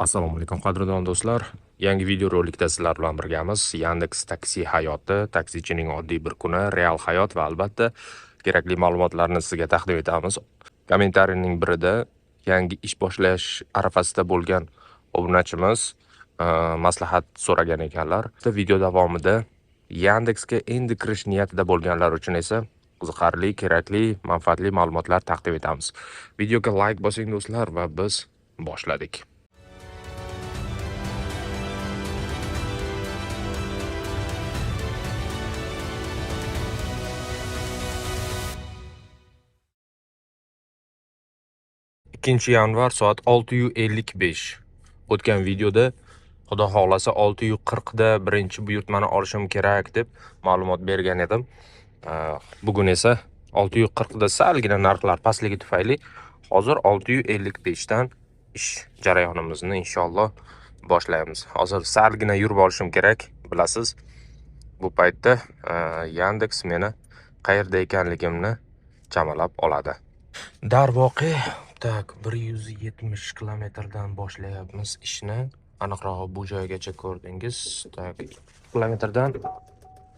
Assalomu alaykum qadrdon do'stlar. Yangi video rolikda sizlar bilan birgamiz. Yandex taksi hayoti, taksichining oddiy bir kuni, real hayot va albatta kerakli ma'lumotlarni sizga taqdim etamiz. Kommentariyaning birida yangi ish boshlash arafasida bo'lgan obunachimiz maslahat so'ragan ekanlar. Video davomida Yandexga endi kirish niyatida bo'lganlar uchun esa qiziqarli, kerakli, manfaatli ma'lumotlar taqdim etamiz. Videoga like bosing do'stlar va biz boshladik. Yanvar soat 6:55. O'tgan videoda xudo xohlasa 6:40 da birinchi buyurtmani olishim kerak deb ma'lumot bergan edim. Bugun esa 6:40 da salgina narxlar pastligi tufayli hozir 6:55 dan ish jarayonimizni inshaalloh boshlaymiz. Hozir salgina yurib olishim kerak, bilasiz. Bu paytda Yandex meni qayerda ekanligimni chamalab oladi. Darvoqe 170 kilometrdan boshlayapmiz ishni. Aniqrog'i bu joygacha ko'rdingiz. 2 kilometrdan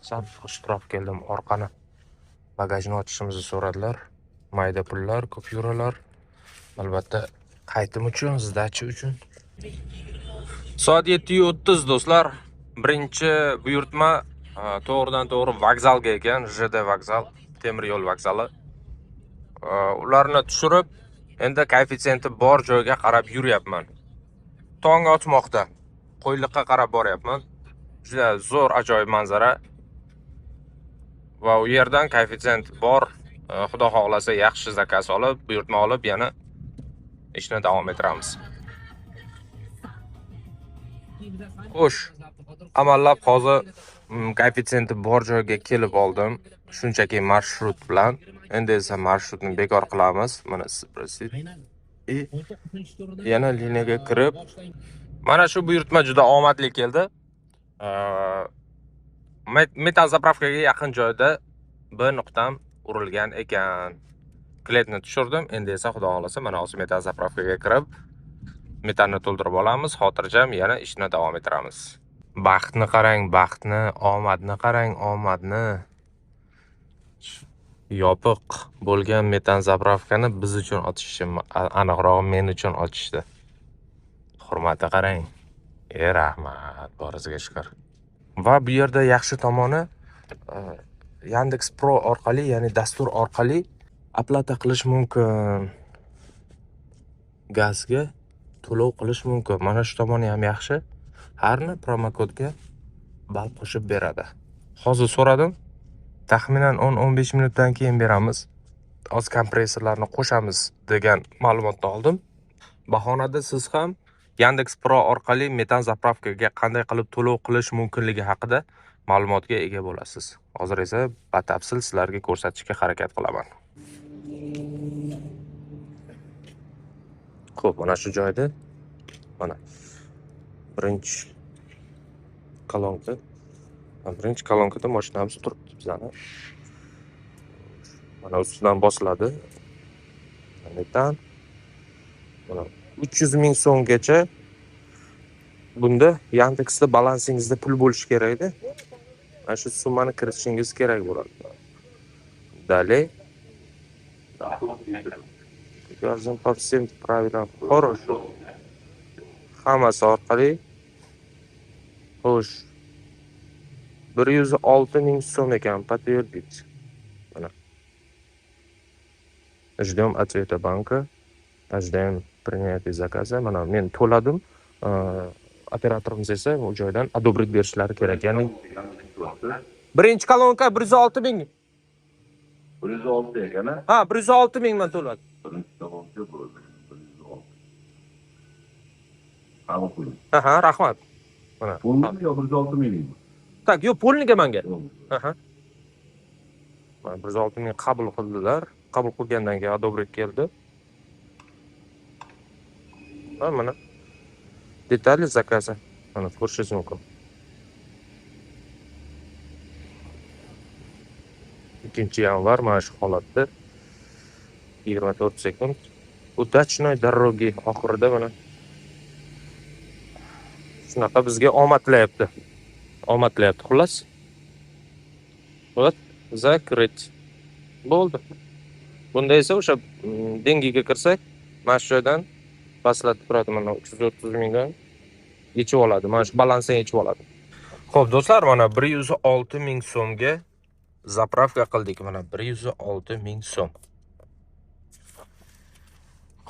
sal oshiqroq keldim. Orqani bagajni ochishimizni so'radilar. Mayda pullar, kupyuralar. Albatta qaytim uchun, zdachi uchun. Soat 7:30 do'stlar. Birinchi buyurtma to'g'ridan to'g'ri vokzalga ekan, JD vokzal, temir yo'l vokzali. Ularni tushirib, endi koeffitsiyenti bor joyga qarab yuryapman. Tong otmoqda. Qo'yliqqa qarab boryapman. Juda zo'r, ajoyib manzara. Va u yerdan koeffitsiyent bor, xudo xohlasa yaxshi zakaz olib, buyurtma olib, yana ishni davom ettiramiz. Xo'sh, amallab hozir koeffitsiyenti bor joyga kelib oldim. Shunchaki marshrut bilan. Endi esa marshrutni bekor qilamiz. Mana yana liniyaga kirib, mana shu buyurtma juda omadli keldi. Metan zapravkaga yaqin joyda bir nuqtam urilgan ekan. Kletni tushirdim. Endi esa xudo xolasa mana o'sha metan zapravkaga kirib, metanni to'ldirib olamiz. Xotirjam yana ishni davom ettiramiz. Baxtni qarang, baxtni, omadni qarang, omadni. Yopiq bo'lgan metan zapravkani biz uchun ochishdi, aniqrog'i men uchun ochishdi. Hurmatni qarang. Rahmat, boriga shukr. Va bu yerda yaxshi tomoni Yandex Pro orqali, ya'ni dastur orqali aplata qilish mumkin. Gazga to'lov qilish mumkin. Mana shu tomoni ham yaxshi. Harni promokodga ball qo'shib beradi. Hozir so'radim. Taxminan 10-15 minutdan keyin beramiz. Oz kompressorlarni qo'shamiz degan ma'lumotni oldim. Bahonada siz ham Yandex Pro orqali metan zapravkaga qanday qilib to'lov qilish mumkinligi haqida ma'lumotga ega bo'lasiz. Hozir esa batafsil sizlarga ko'rsatishga harakat qilaman. Xo'p, mana shu joyda mana birinchi kolonka. Birinchi kolonkada mashinamiz turibdi bizani. Mana ustidan bosiladi. Metan. Mana 300 ming so'mgacha bunda Yandexda balansingizda pul bo'lishi kerak-da. Mana shu summani kiritishingiz kerak bo'ladi. Dalej. Yozim по всем правилам. Хорошо. Hammasi orqali. Xo'sh. 106 ming so'm ekan, подтвердить. Mana. Ждем ответа банка. Ждем принятия заказа. Mana men to'ladim. Operatorimiz esa u joydan adobrit berishlari kerak. Ya'ni birinchi kolonka 106 ming. 106 ekan. Ha, 106 ming man to'ladim. Birinchi kolonka 106. Qabul qiling. Aha, rahmat. Mana. Pulmi yo 106 mingmi? Tak, yo'q, pulniga menga. Aha. Mana 106 ming qabul qildilar. Qabul qilgandan keyin adobrit keldi. Va mana detali zakaza. Mana ko'rishingiz mumkin. 2-yanvar mana shu holatda 24 sekund. Удачной дороги oxirida mana Shunaqa bizga omad tilayapti. Omad tilayapti xullas. Вот, закрыть. Bo'ldi. Bunda esa o'sha dengiga kirsak, mana shu joydan pastlatib turadi, mana 330 mingdan yechib oladi. Mana shu balansdan yechib oladi. Xo'p, do'stlar, mana 106 ming so'mga zapravka qildik. Mana 106 ming so'm.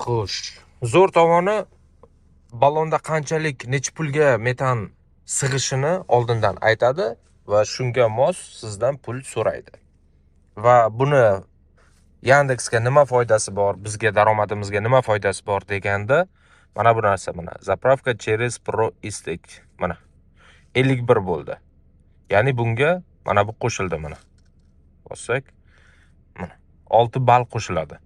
Xo'sh, zo'r tomoni balonda qanchalik necha pulga metan sig'ishini oldindan aytadi va shunga mos sizdan pul so'raydi. Va buni Yandexga nima foydasi bor, bizga daromadimizga nima foydasi bor deganda, mana bu narsa, mana zapravka через Pro-Istek mana 51 bo'ldi. Ya'ni bunga mana bu qo'shildi, mana. Bossak, mana 6 ball qo'shiladi.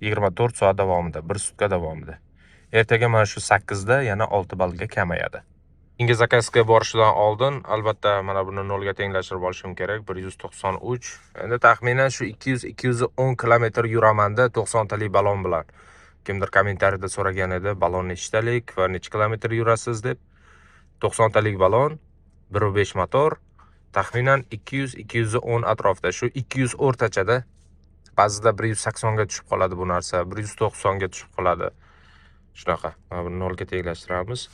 24 soat davomida, 1 sutka davomida. Ertaga mana shu 8 da yana 6 ballga kamayadi. Keyingi zakazga borishdan oldin albatta mana buni 0 ga tenglashtirib olishim kerak. 193. Endi taxminan shu 200-210 kilometr yuramanda 90 talik balon bilan. Kimdir kommentariyada so'ragan edi, balon nechtalik va necha kilometr yurasiz deb. 90 talik balon, 1.5 motor, taxminan 200-210 atrofida. Shu 200 o'rtachada, ba'zida 180 ga tushib qoladi bu narsa, 190 ga tushib qoladi. Shunaqa. Mana buni 0 ga tenglashtiramiz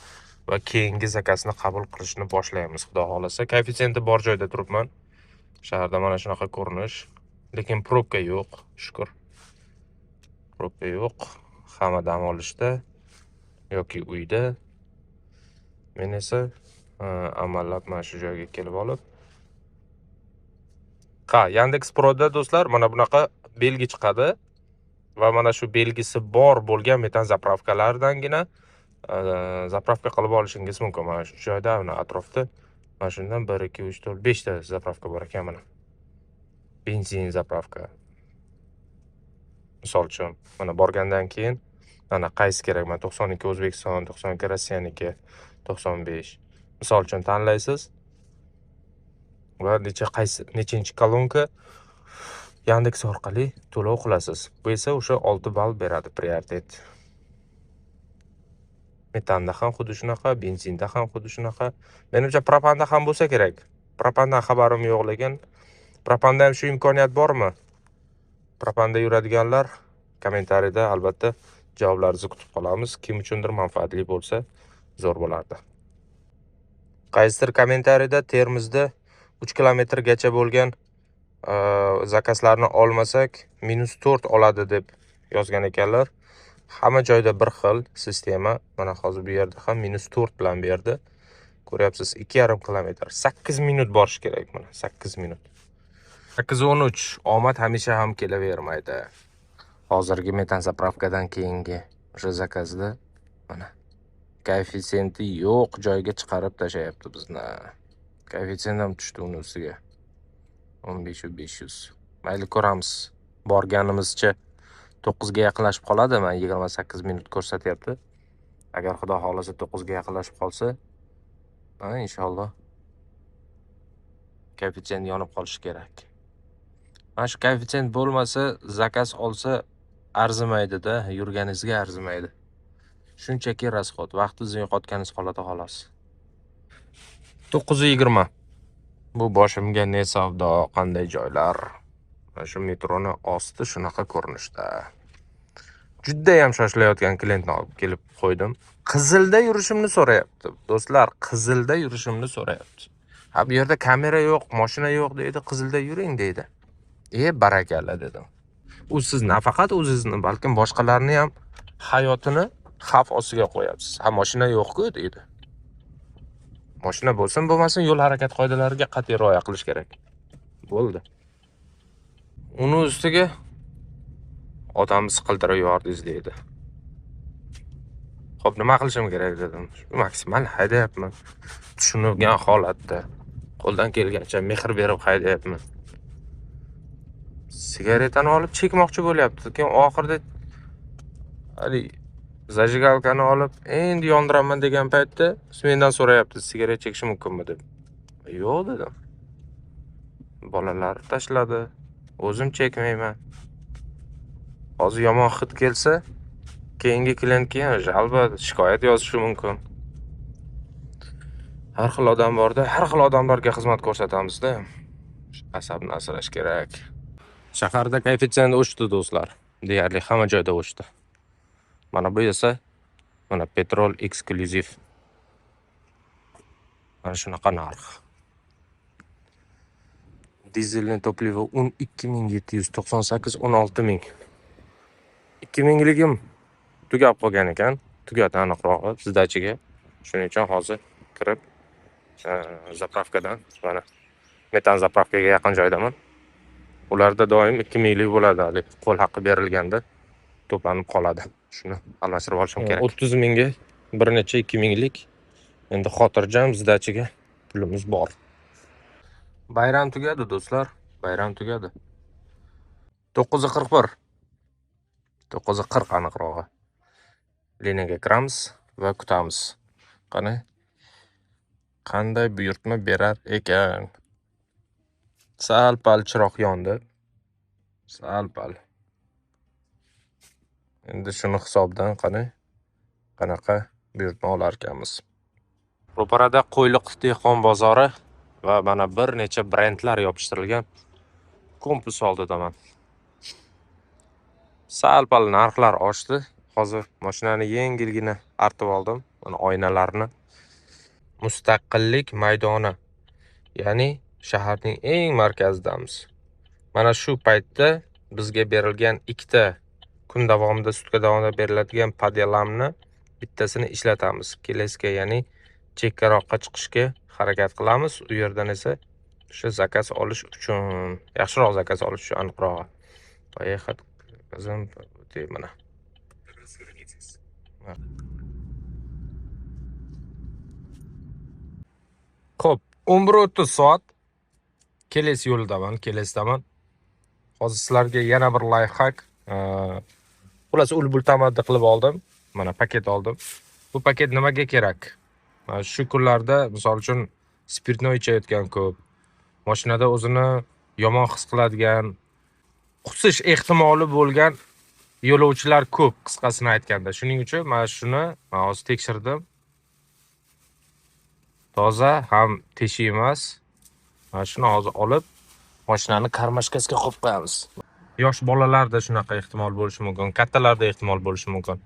va keyingi zakasni qabul qilishni boshlaymiz, xudo xolasa. Koeffitsiyenti bor joyda turibman. Shaharda mana shunaqa ko'rinish, lekin probka yo'q, shukr. Probka yo'q. Hamma dam olishda yoki uyda. Men esa amallab mana shu joyga kelib olib. Yandex Proda do'stlar, mana bunaqa belgi chiqadi va mana shu belgisi bor bo'lgan metan zapravkalardangina zapravka qilib olishingiz mumkin. Mana shu joyda, mana atrofda mana shundan 1 2 3 4 5 ta zapravka bor ekan mana. Benzin zapravka. Misol uchun, mana borgandan keyin mana qaysi kerak? Mana 92 O'zbekiston, 92 Rossiyaniki, 95. Misol uchun tanlaysiz va nechinchi kolonka Yandex orqali to'lov qilasiz. Bu esa o'sha 6 ball beradi, prioritet. Metanda ham xuddi shunaqa, benzinda ham xuddi shunaqa. Menimcha propanda ham bo'lsa kerak. Propandan xabarim yo'q, lekin propanda ham shu imkoniyat bormi? Propanda yuradiganlar kommentariyada albatta javoblaringizni kutib qolamiz. Kim uchundir manfaatli bo'lsa, zo'r bo'lardi. Qaysidir kommentariyada Termizda 3 kilometrgacha bo'lgan zakazlarni olmasak -4 oladi deb yozgan ekanlar. Hamma joyda bir xil sistema. Mana hozir bu yerda ham -4 bilan berdi. Ko'ryapsiz, 2,5 kilometr. 8 minut borish kerak mana, 8 minut. 8:13. Omad hamisha ham kelavermaydi. Hozirgi metan zapravkadan keyingi o'sha zakazda mana koeffitsiyenti yo'q joyga chiqarib tashlayapti bizni. Koeffitsiyent ham tushdi uni ustiga. 15,500. Mayli, ko'ramiz. Borganimizcha 9 ga yaqinlashib qoladi. Mana 28 minut ko'rsatyapti. Agar xudo xolasa 9 ga yaqinlashib qolsa, mana inshaalloh koeffitsiyent yonib qolishi kerak. Mana shu koeffitsiyent bo'lmasa, zakaz olsa arzimaydi-da, yurganingizga arzimaydi. Shunchaki rasxod, vaqtingizni yo'qotganingiz qoladi xolos. 9:20. Bu boshimga ne savdo, qanday joylar. Mana shu metroni osti shunaqa ko'rinishda. Juda ham shoshilayotgan klientni olib kelib qo'ydim. Qizilda yurishimni so'rayapti. Do'stlar, Qizilda yurishimni so'rayapti. Ha, bu yerda kamera yo'q, mashina yo'q deydi, Qizilda yuring deydi. Barakalla dedim. U siz nafaqat o'zingizni, balkim boshqalarni ham hayotini xavf ostiga qo'yapsiz. Ha, mashina yo'q-ku deydi. Mashina bo'lsin, bo'lmasin, yo'l harakat qoidalariga qat'iy rioya qilish kerak. Bo'ldi. Uni ustiga odamni siqiltirib yubordingiz deydi. Xo'p, nima qilishim kerak dedim. Maksimal haydayapman. Tushungan holatda. Qo'ldan kelgancha mehr berib haydayapman. Sigaretani olib chekmoqchi bo'lyapti. Keyin oxirida zajigalkani olib endi yondiraman degan paytda mendan so'rayapti, sigaret chekish mumkinmi deb. Yo'q dedim. Bolalar tashladi. O'zim chekmayman. Hozir yomon hid kelsa, keyingi klientga albatta shikoyat yozishi mumkin. Har xil odam borda, har xil odamlarga xizmat ko'rsatamizda. Asabni asrash kerak. Shaharda koeffitsient o'chdi do'stlar. Deyarli hamma joyda o'chdi. Mana bu esa mana petrol eksklyuziv. Mana shunaqa narx. Dizelning toplivi 12.798, 16.000. 2.000ligim tugab qolgan ekan. Tugadi aniqrog'i sizdachiga. Shuning uchun hozir kirib zapravkadan mana metan zapravkaga yaqin joydaman. Ularda doim 2.000lik bo'ladi, hali qo'l haqqi berilganda to'planib qoladi. Shuni almashtirib olishim kerak. 30.000ga bir necha 2.000lik. Endi xotirjam sizdachiga pulimiz bor. Bayram tugadi do'stlar, bayram tugadi. 9:41. 9:40 aniqrog'i. Liniyaga kiramiz va kutamiz. Qani qanday buyurtma berar ekan? Sal-pal chiroq yondi. Sal-pal. Endi shuni hisobdan qanaqa buyurtma olar ekanmiz. Ro'parada Qo'yliq dehqon bozori va mana bir necha brendlar yopishtirilgan kompus oldidaman. Sal-pal narxlar oshdi. Hozir mashinani yengilgina artib oldim. Mana oynalarni. Mustaqillik maydoni, ya'ni shaharning eng markazidamiz. Mana shu paytda bizga berilgan ikkita kun davomida, sutka davomida beriladigan padelamni bittasini ishlatamiz. Kelesiga, ya'ni chekkaroqqa chiqishga harakat qilamiz. U yerdan esa o'sha zakaz olish uchun, yaxshiroq zakaz olish uchun aniqroq. Поехать mana. Xo'p, 11:30 soat kelesi yo'ldaman, kelesidaman. Hozir sizlarga yana bir lifehack, xullas ul-bul tamaddi qilib oldim. Mana paket oldim. Bu paket nimaga kerak? Shu kunlarda, misol uchun, spirtnoy ichayotgan ko'p, mashinada o'zini yomon his qiladigan, qusish ehtimoli bo'lgan yo'lovchilar ko'p, qisqasini aytganda. Shuning uchun mana shuni hozir tekshirdim. Toza, ham teshik emas. Mana shuni hozir olib, mashinani karmashkasiga qo'yib qo'yamiz. Yosh bolalarda shunaqa ehtimol bo'lishi mumkin, kattalarda ehtimol bo'lishi mumkin.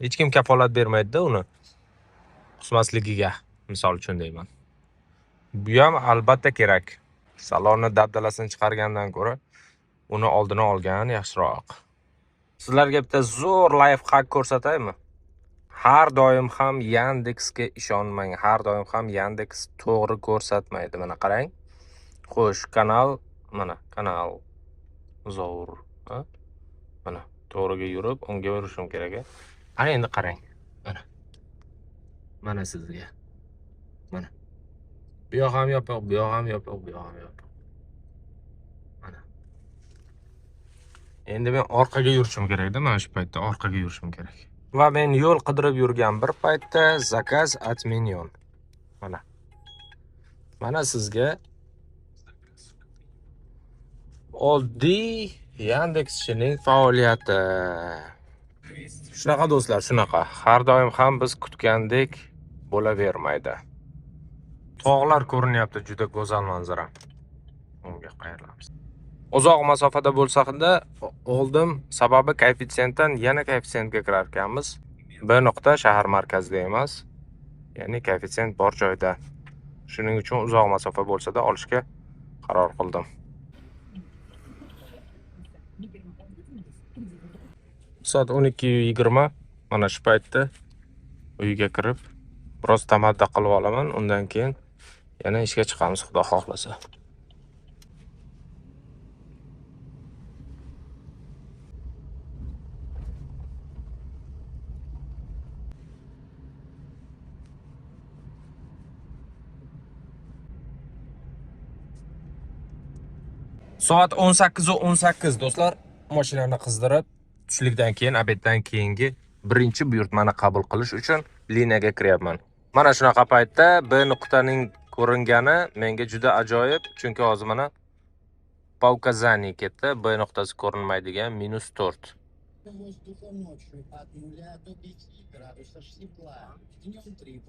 Hech kim kafolat bermaydi-da uni qusmasligiga, misol uchun deyman. Bu ham albatta kerak. Salonni dabdalasini chiqargandan ko'ra uni oldini olgan yaxshiroq. Sizlarga bitta zo'r lifehack ko'rsataymi? Har doim ham Yandexga ishonmang. Har doim ham Yandex to'g'ri ko'rsatmaydi. Mana qarang. Xo'sh, mana kanal zo'r. Mana to'g'riga yurib, unga yurishim kerak. Ana endi qarang. Mana sizga. Mana. Bu yoq ham yopiq, bu yoq ham yopiq, bu yoq ham yopiq. Mana. Endi men orqaga yurishim kerak-da, mana shu paytda orqaga yurishim kerak. Va men yo'l qidirib yurgan bir paytda zakaz atmenyon. Mana sizga oddiy Yandexchining faoliyati. Shunaqa do'stlar, shunaqa. Har doim ham biz kutgandek bo'lavermaydi. Tog'lar ko'rinyapti, juda go'zal manzara. Unga qayrilamiz. Uzoq masofada bo'lsa-da oldim, sababi koeffitsiyentdan yana koeffitsiyentga kirar ekanmiz. B nuqta shahar markazida emas, ya'ni koeffitsiyent bor joyda. Shuning uchun uzoq masofa bo'lsa-da olishga qaror qildim. Soat 12:20. Mana shu paytda uyga kirib, biroz tamaddi qilib olaman, undan keyin yana ishga chiqamiz, xudo xohlasa. Soat 18:18 do'stlar. Mashinani qizdirib, tushlikdan keyin, obeddan keyingi birinchi buyurtmani qabul qilish uchun liniyaga kiryapman. Mana shunaqa paytda B nuqtaning ko'ringani menga juda ajoyib, chunki hozir mana Paukazani ketdi, B nuqtasi ko'rinmaydigan -4. Воздухом ночью от 0 до 5 градусов тепла. Днем 3.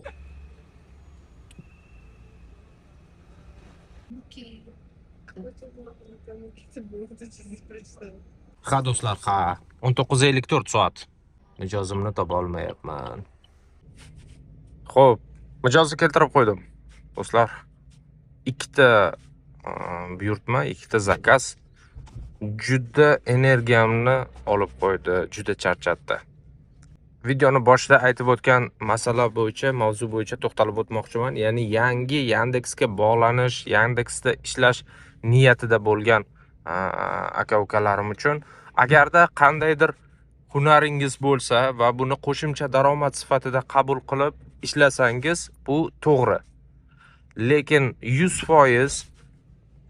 Окей. Это было там какие-то буквы чуть прочитала. Ha do'stlar, ha. 19:54 soat. Mijozimni topa olmayapman. Xo'p, mijozni keltirib qo'ydim. Do'stlar, ikkita buyurtma, ikkita zakaz juda energiyamni olib qo'ydi, juda charchatdi. Videoni boshida aytib o'tgan masala bo'yicha, mavzu bo'yicha to'xtalib o'tmoqchiman. Ya'ni yangi Yandexga bog'lanish, Yandexda ishlash niyatida bo'lgan aka-ukalarim uchun agarda qandaydir hunaringiz bo'lsa va buni qo'shimcha daromad sifatida qabul qilib ishlasangiz, bu to'g'ri. Lekin 100%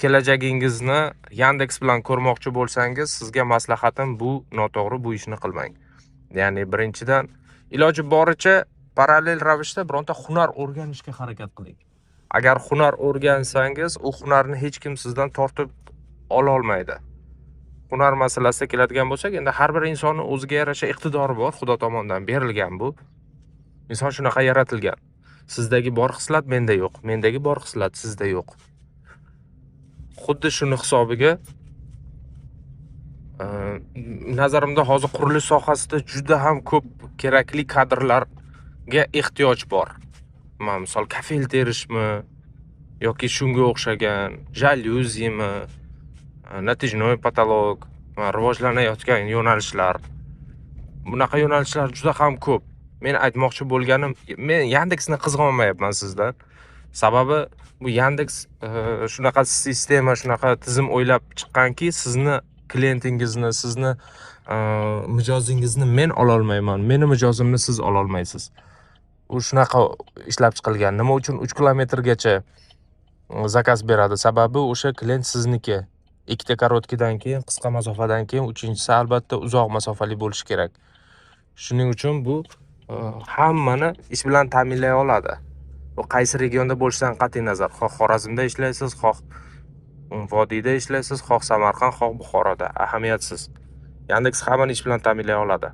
kelajagingizni Yandex bilan ko'rmoqchi bo'lsangiz, sizga maslahatim bu noto'g'ri, bu ishni qilmang. Ya'ni birinchidan iloji boricha parallel ravishda bironta hunar o'rganishga harakat qiling. Agar hunar o'rgansangiz, u hunarni hech kim sizdan tortib ola olmaydi. Hunar masalasida keladigan bo'lsak, endi har bir insonning o'ziga yarasha iqtidori bor, Xudo tomonidan berilgan bu. Inson shunaqa yaratilgan. Sizdagi bor xislat menda yo'q, mendagi bor xislat sizda yo'q. Xuddi shuni hisobiga nazarimda hozir qurilish sohasida juda ham ko'p kerakli kadrlarga ehtiyoj bor. Misol kafel terishmi yoki shunga o'xshagan jalyuzimi, natijnoy patolog, rivojlanayotgan yo'nalishlar. Bunaqa yo'nalishlar juda ham ko'p. Men aytmoqchi bo'lganim, men Yandexni qizg'onmayapman sizdan. Sababi bu Yandex shunaqa sistema, shunaqa tizim o'ylab chiqqanki, sizni klientingizni, sizni mijozingizni men ola olmayman. Meni mijozimni siz ola olmaysiz. U shunaqa ishlab chiqilgan. Nima uchun 3 kilometrgacha zakaz beradi? Sababi o'sha klient sizniki. Ikkita korotkidan keyin, qisqa masofadan keyin, uchinchisi albatta uzoq masofali bo'lishi kerak. Shuning uchun bu hammani ish bilan ta'minlay oladi. Bu qaysi regionda bo'lishidan qat'iy nazar, xoh Xorazmda ishlaysiz, xoh Vodiyda ishlaysiz, xoh Samarqand, xoh Buxoroda, ahamiyatsiz. Yandex hammani ish bilan ta'minlay oladi.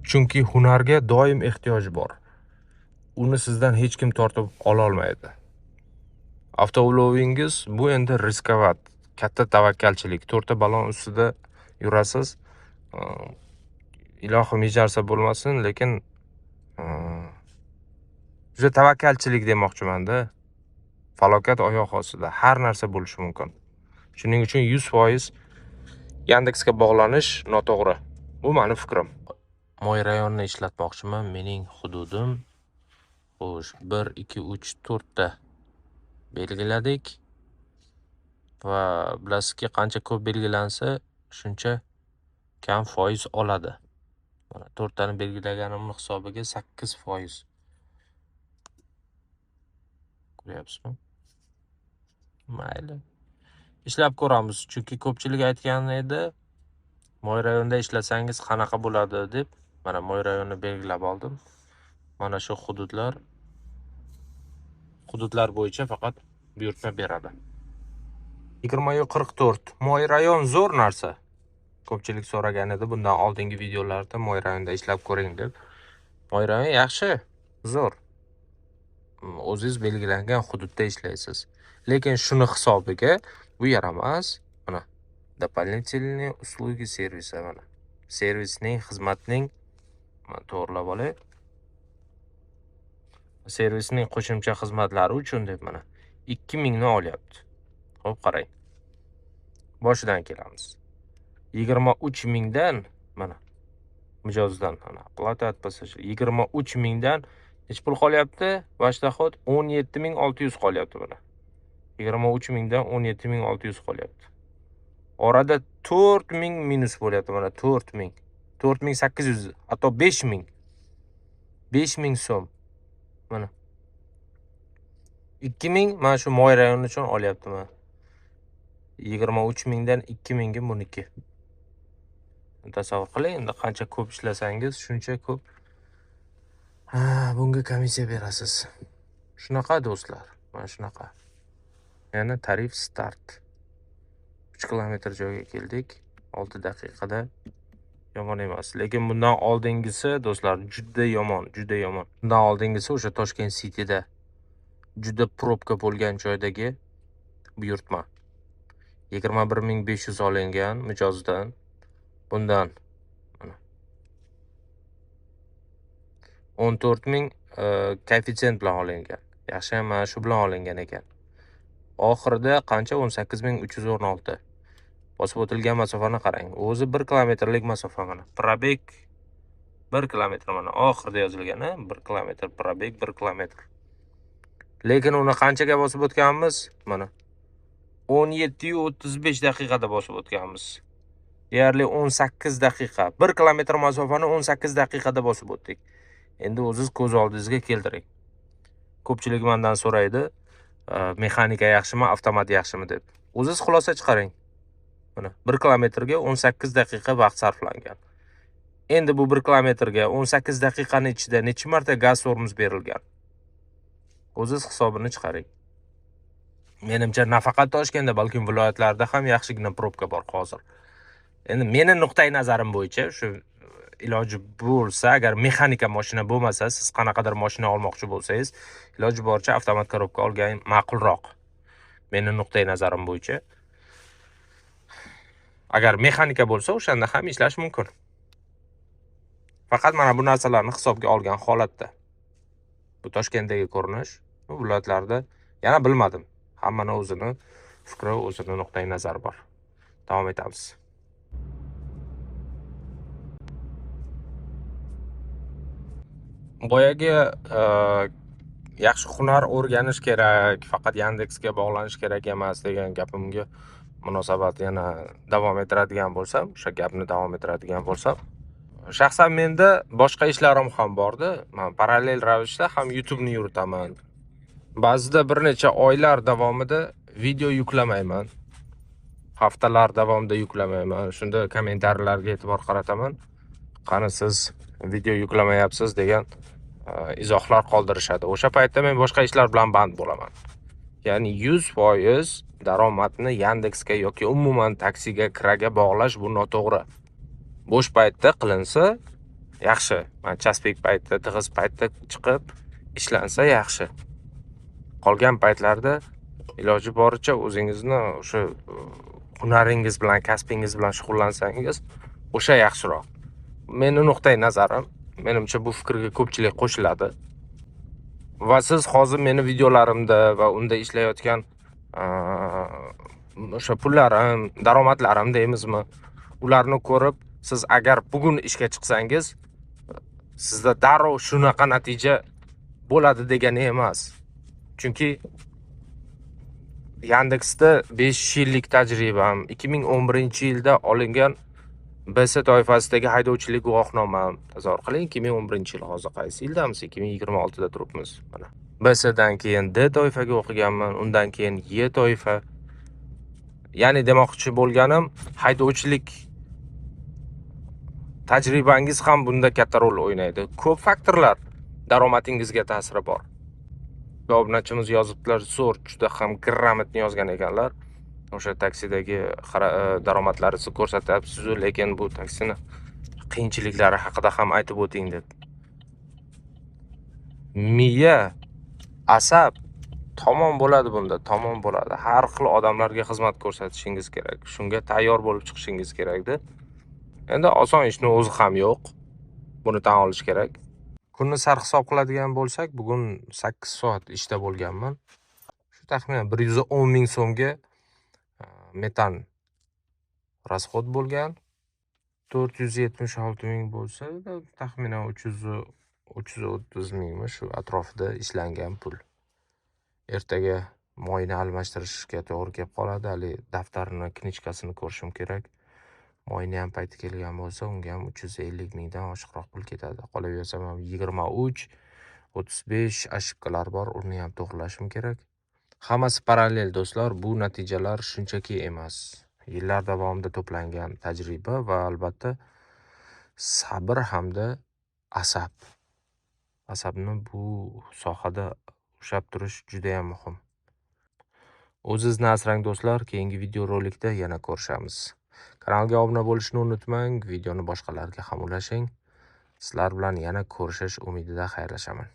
Chunki hunarga doim ehtiyoj bor. Uni sizdan hech kim tortib ola olmaydi. Avtoulovingiz bu endi riskovat, katta tavakkalchilik. 4 ta balon ustida yurasiz. Ilohim hech narsa bo'lmasin, lekin juda tavakkalchilik demoqchiman-da. Falokat oyoq ostida, har narsa bo'lishi mumkin. Shuning uchun 100% Yandexga bog'lanish noto'g'ri. Bu meni fikrim. Moy rayonini ishlatmoqchiman. Mening hududim xo'sh 1 2 3 4 ta belgiladik. Va bilasizki, qancha ko'p belgilansa, shuncha kam foiz oladi. Mana 4 tani belgilaganimning hisobiga 8%. Ko'ryapsizmi? Mayli. Ishlab ko'ramiz, chunki ko'pchilik aytgan edi, Moy rayonida ishlasangiz qanaqa bo'ladi deb. Mana Moy rayonni belgilab oldim. Mana shu hududlar bo'yicha faqat buyurtma beradi. 20-44. Moy rayon zo'r narsa. Ko'pchilik so'ragan edi bundan oldingi videolarda Moy rayonida ishlab ko'ring deb. Moy rayon yaxshi, zo'r. O'zingiz belgilangan hududda ishlaysiz. Lekin shuni hisobiga bu yaramas. Mana дополнительные услуги servisa mana. Servisning, xizmatning to'g'rilab olay. Servisning qo'shimcha xizmatlari uchun deb mana 2000 ni olyapti. Xo'p, qarang. Boshidan kelamiz. 23 dan mana mijozdan mana plata pasajer 23 dan nech pul qolyapti? Vashtahot 17600 qolyapti mana. 23 dan 17600 qolyapti. Orada 4000 minus bo'lyapti mana 4000. 4800, hatto 5000. 5000 so'm. Mana 2000 mana shu Moy rayoni uchun olyapti mana. 23000 dan 2000 ga buniki. Tasavvur qiling, endi qancha ko'p ishlasangiz, shuncha ko'p bunga komissiya berasiz. Shunaqa do'stlar, mana shunaqa. Yana tarif start. 3 kilometr joyga keldik. 6 daqiqada. Yomon emas. Lekin bundan oldingisi do'stlar juda yomon, juda yomon. Bundan oldingisi o'sha Toshkent City'da juda probka bo'lgan joydagi buyurtma. 21.500 olingan mijozdan. Bundan 14.000 koeffitsient bilan olingan. Yaxshi, mana shu bilan olingan ekan. Oxirida qancha? 18.316. Bosib o'tilgan masofani qarang. O'zi 1 kilometrlik masofa mana. Probeg 1 kilometr mana. Oxirida yozilgan, 1 kilometr probeg 1 kilometr. Lekin uni qanchaga bosib o'tganmiz? Mana 17:35 daqiqada bosib o'tganmiz. Deyarli 18 daqiqa. 1 kilometr masofani 18 daqiqada bosib o'tdik. Endi o'zingiz ko'z oldingizga keltiring. Ko'pchilik mendan so'raydi, mexanika yaxshimi, avtomat yaxshimi deb. O'zingiz xulosa chiqaring. Mana 1 kilometrga 18 daqiqa vaqt sarflangan. Endi bu 1 kilometrga 18 daqiqaning ichida necha marta gaz tormoz berilgan? O'zingiz hisobini chiqaring. Menimcha nafaqat Toshkentda, balki viloyatlarda ham yaxshigina probka bor hozir. Endi meni nuqtai nazarim bo'yicha shu iloji bo'lsa, agar mexanika mashina bo'lmasa, siz qanaqadir mashina olmoqchi bo'lsangiz, iloji boricha avtomat korobka olgan ma'qulroq. Meni nuqtai nazarim bo'yicha. Agar mexanika bo'lsa, o'shanda ham ishlash mumkin. Faqat mana bu narsalarni hisobga olgan holatda. Bu Toshkentdagi ko'rinish, bu viloyatlarda yana bilmadim. Hammani o'zini fikri, o'zini nuqtai nazari bor. Davom etamiz. Boyagi yaxshi hunar o'rganish kerak, faqat Yandexga bog'lanish kerak emas degan gapimga munosabat yana davom ettiradigan bo'lsam, o'sha gapni davom ettiradigan bo'lsam, shaxsan menda boshqa ishlarim ham bordi. Men parallel ravishda ham YouTube ni yuritaman. Ba'zida bir necha oylar davomida video yuklamayman. Haftalar davomida yuklamayman. Shunda kommentariyalarga e'tibor qarataman. Qani siz video yuklamayapsiz degan izohlar qoldirishadi. O'sha paytda men boshqa ishlar bilan band bo'laman. Ya'ni 100% daromadni Yandexga yoki umuman taksiga, kiraga bog'lash bu noto'g'ri. Bo'sh paytda qilinsa yaxshi. Men chaspik paytda, tig'iz paytda chiqib ishlansa yaxshi. Qolgan paytlarda iloji boricha o'zingizni o'sha hunaringiz bilan, kasbingiz bilan shug'ullansangiz, o'sha yaxshiroq. Meni nuqtai nazarim, menimcha bu fikrga ko'pchilik qo'shiladi. Va siz hozir meni videolarimda va unda ishlayotgan o'sha pullarim, daromadlarim deymizmi, ularni ko'rib, siz agar bugun ishga chiqsangiz, sizda darrov shunaqa natija bo'ladi degani emas. Chunki Yandexda 5 yillik tajribam, 2011-yilda olingan BS toifasidagi haydovchilik guvohnomam. Tazavvur qiling, 2011-yil hozir qaysi yildamiz? 2026da turibmiz. Mana. BSdan keyin D toifaga o'qiganman, undan keyin Y toifa. Ya'ni demoqchi bo'lganim, haydovchilik tajribangiz ham bunda katta rol o'ynaydi. Ko'p faktorlar daromadingizga ta'siri bor. Obunachiimiz yozibdilar, zo'r, juda ham grammatni yozgan ekanlar. O'sha taksidagi daromadlaringizni siz ko'rsatyapsiz, lekin bu taksini qiyinchiliklari haqida ham aytib o'ting deb. Miya, asab tomon bo'ladi bunda, tomon bo'ladi. Har xil odamlarga xizmat ko'rsatishingiz kerak. Shunga tayyor bo'lib chiqishingiz kerak-da. Endi oson ishning o'zi ham yo'q. Buni tan olish kerak. Kunni sarhisob qiladigan bo'lsak, bugun 8 soat ishda bo'lganman. Shu taxminan 110 ming so'mga metan rasxod bo'lgan. 476 ming bo'lsa, taxminan 330 mingmi shu atrofida ishlangan pul. Ertaga moyni almashtirishga to'g'ri kelib qoladi. Hali daftarni, knichkasini ko'rishim kerak. Moyni ham payti kelgan bo'lsa, unga ham 350 mingdan oshiqroq pul ketadi. Qolaversa, 23, 35 ошибкалар bor, uni ham to'g'rilashim kerak. Hammasi parallel do'stlar, bu natijalar shunchaki emas. Yillar davomida to'plangan tajriba va albatta sabr hamda asab. Asabni bu sohada ushlab turish juda ham muhim. O'zingizni asrang do'stlar, keyingi video rolikda yana ko'rishamiz. Kanalga obuna bo'lishni unutmang, videoni boshqalarga ham ulashing. Sizlar bilan yana ko'rishish umidida xayrlashaman.